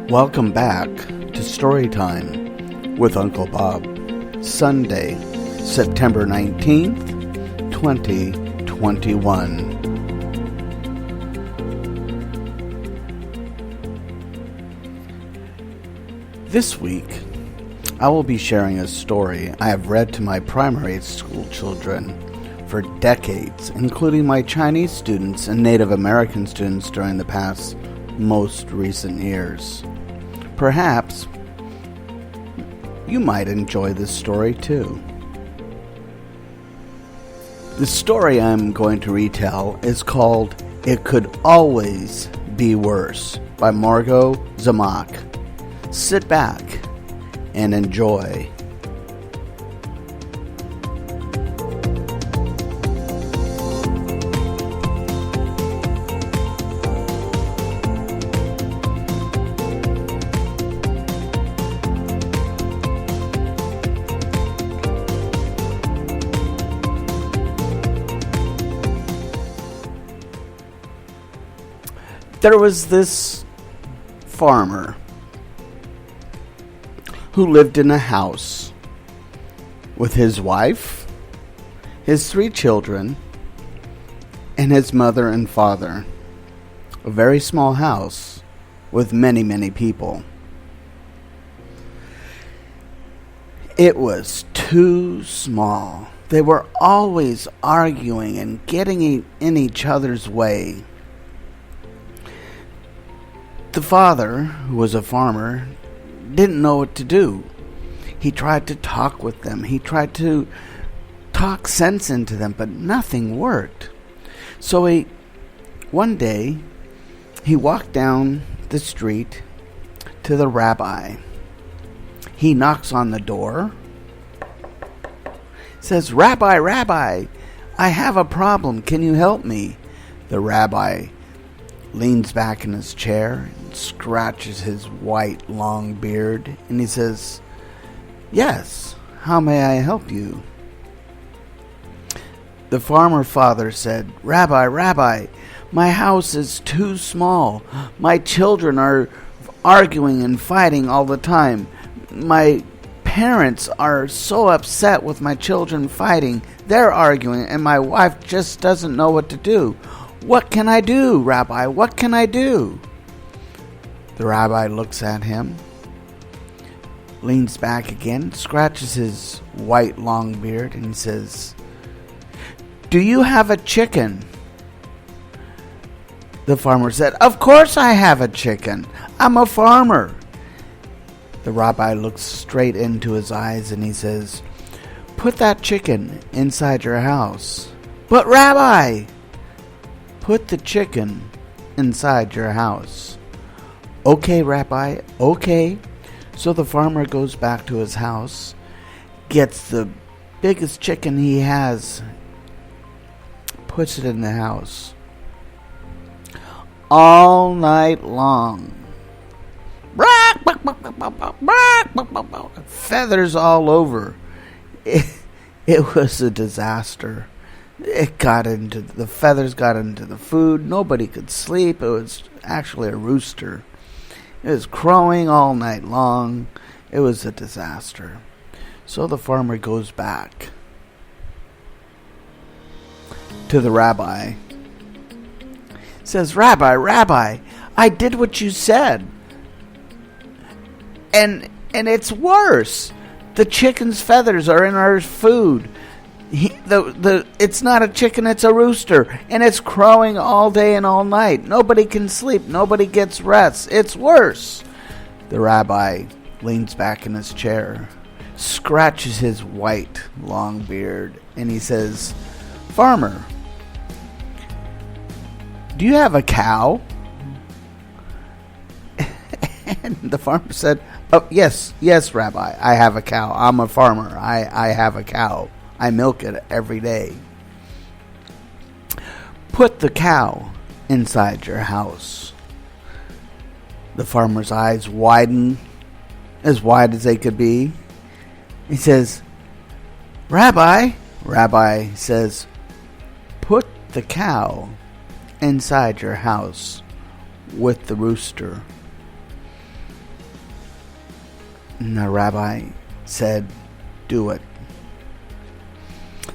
Welcome back to StoryTime with Uncle Bob. Sunday, September 19th, 2021. This week, I will be sharing a story I have read to my primary school children for decades, including my Chinese students and Native American students during the past most recent years. Perhaps you might enjoy this story too. The story I'm going to retell is called It Could Always Be Worse by Margot Zemach. Sit back and enjoy. There was this farmer who lived in a house with his wife, his 3 children, and his mother and father. A very small house with many, many people. It was too small. They were always arguing and getting in each other's way. The father, who was a farmer, didn't know what to do. He tried to talk with them. He tried to talk sense into them, but nothing worked. So one day, he walked down the street to the rabbi. He knocks on the door. Says, "Rabbi, Rabbi, I have a problem. Can you help me?" The rabbi leans back in his chair and scratches his white long beard, and he says, "Yes, how may I help you?" The farmer father said, "Rabbi, Rabbi, my house is too small. My children are arguing and fighting all the time. My parents are so upset with my children fighting. They're arguing, and my wife just doesn't know what to do. What can I do, Rabbi? What can I do?" The rabbi looks at him, leans back again, scratches his white long beard, and says, "Do you have a chicken?" The farmer said, "Of course I have a chicken. I'm a farmer." The rabbi looks straight into his eyes and he says, "Put that chicken inside your house." "But Rabbi!" "Put the chicken inside your house." "Okay, Rabbi, okay." So the farmer goes back to his house, gets the biggest chicken he has, puts it in the house. All night long. Feathers all over. It was a disaster. The feathers got into the food. Nobody could sleep. It was actually a rooster. It was crowing all night long. It was a disaster. So the farmer goes back to the rabbi. Says, "Rabbi, Rabbi, I did what you said. And it's worse. The chicken's feathers are in our food. It's not a chicken, it's a rooster, and it's crowing all day and all night. Nobody can sleep. Nobody gets rest. It's worse." The rabbi leans back in his chair, scratches his white long beard, and he says, "Farmer, do you have a cow?" And the farmer said, "Oh, yes, Rabbi, I have a cow. I'm a farmer. I have a cow. I milk it every day." "Put the cow inside your house." The farmer's eyes widen, as wide as they could be. He says, Rabbi says, "Put the cow inside your house." with the rooster. And the rabbi said, do it.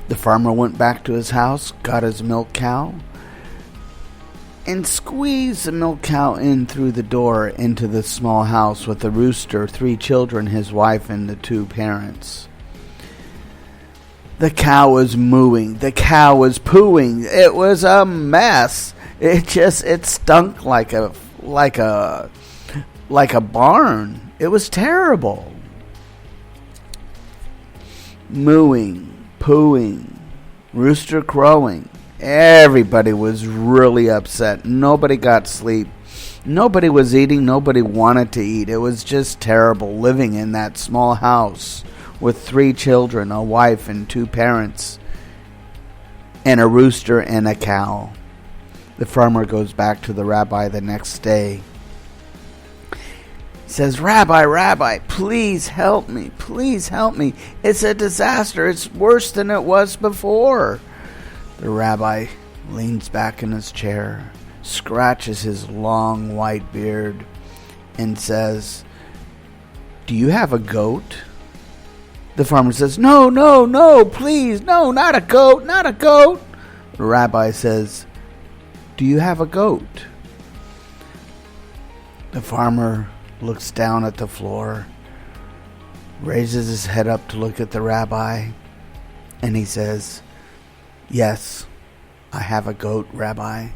The farmer went back to his house, got his milk cow, and squeezed the milk cow in through the door into the small house with the rooster, 3 children, his wife, and the 2 parents. The cow was mooing. The cow was pooing. It was a mess. It stunk like a barn. It was terrible. Mooing, pooing, rooster crowing. Everybody was really upset. Nobody got sleep. Nobody was eating. Nobody wanted to eat. It was just terrible living in that small house with 3 children, a wife and 2 parents, and a rooster and a cow. The farmer goes back to the rabbi the next day. He says, Rabbi, please help me. Please help me. It's a disaster. It's worse than it was before. The rabbi leans back in his chair, scratches his long white beard, and says, do you have a goat? The farmer says, no, please, no, not a goat. The rabbi says, do you have a goat? The farmer looks down at the floor, raises his head up to look at the rabbi, and he says, yes, I have a goat, Rabbi.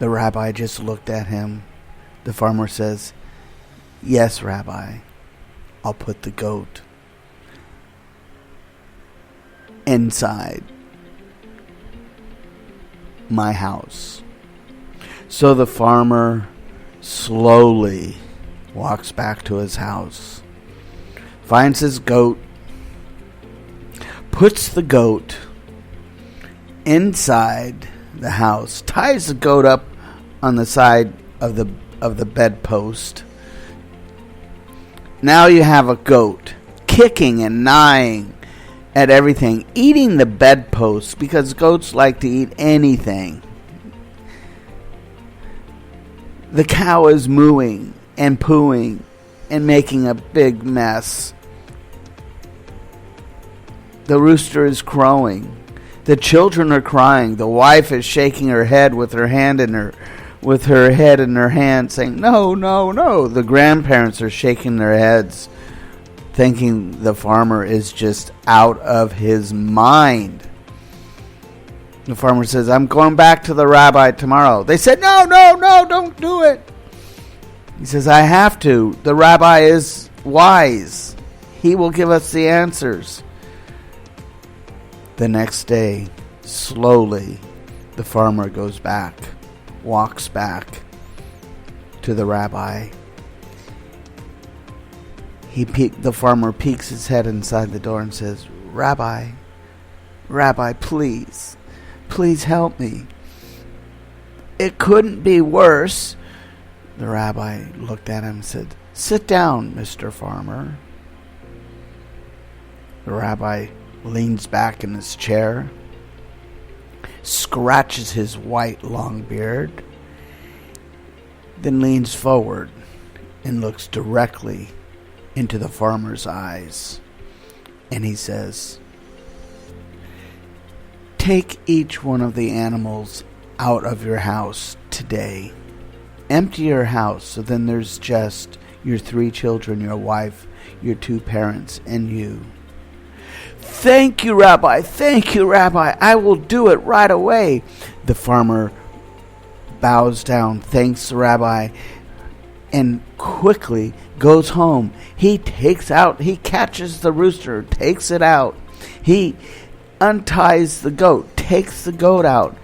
The rabbi just looked at him. The farmer says, yes, Rabbi, I'll put the goat inside my house. So the farmer slowly walks back to his house, finds his goat, puts the goat inside the house, ties the goat up on the side of the bedpost. Now you have a goat kicking and gnawing at everything, eating the bedpost, because goats like to eat anything. The cow is mooing and pooing and making a big mess. The rooster is crowing. The children are crying. The wife is shaking her head with her head in her hand, saying, no. The grandparents are shaking their heads, thinking the farmer is just out of his mind. The farmer says, I'm going back to the rabbi tomorrow. They said, no, don't do it. He says, I have to. The rabbi is wise. He will give us the answers. The next day, slowly, the farmer goes back, walks back to the rabbi. The farmer peeks his head inside the door and says, Rabbi, please help me. It couldn't be worse. The rabbi looked at him and said, sit down, Mr. Farmer. The rabbi leans back in his chair, scratches his white long beard, then leans forward and looks directly into the farmer's eyes. And he says, take each one of the animals out of your house today. Empty your house, so then there's just your 3 children, your wife, your 2 parents, and you. Thank you, Rabbi. I will do it right away. The farmer bows down, thanks the rabbi, and quickly goes home. He catches the rooster, takes it out. He unties the goat, takes the goat out,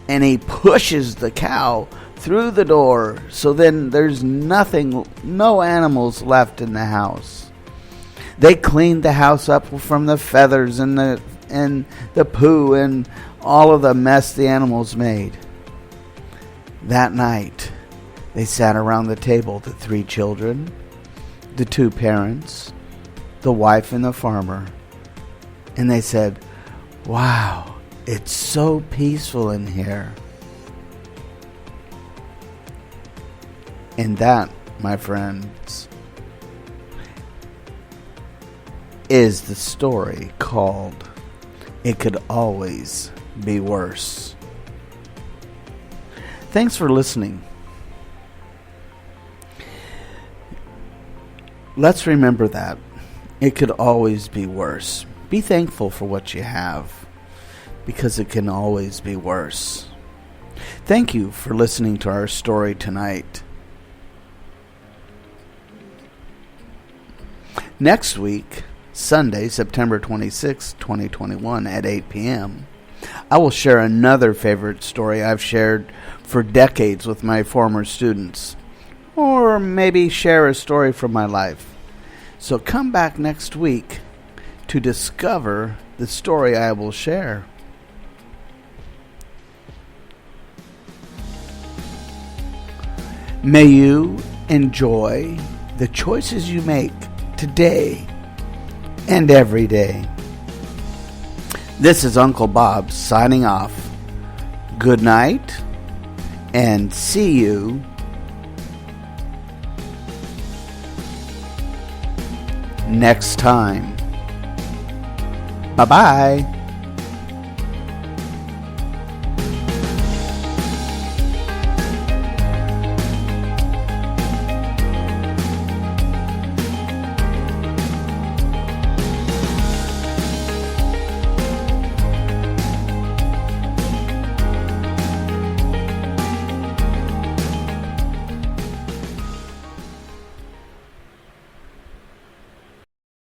and he pushes the cow through the door. So then there's no animals left in the house. They cleaned the house up from the feathers and the poo and all of the mess the animals made. That night, they sat around the table, the 3 children, the 2 parents, the wife, and the farmer. And they said, wow, it's so peaceful in here. And that, my friends, is the story called It Could Always Be Worse. Thanks for listening. Let's remember that. It could always be worse. Be thankful for what you have, because it can always be worse. Thank you for listening to our story tonight. Next week, Sunday, September 26, 2021 at 8 p.m., I will share another favorite story I've shared for decades with my former students. Or maybe share a story from my life. So come back next week to discover the story I will share. May you enjoy the choices you make today and every day. This is Uncle Bob signing off. Good night and see you next time. Bye-bye.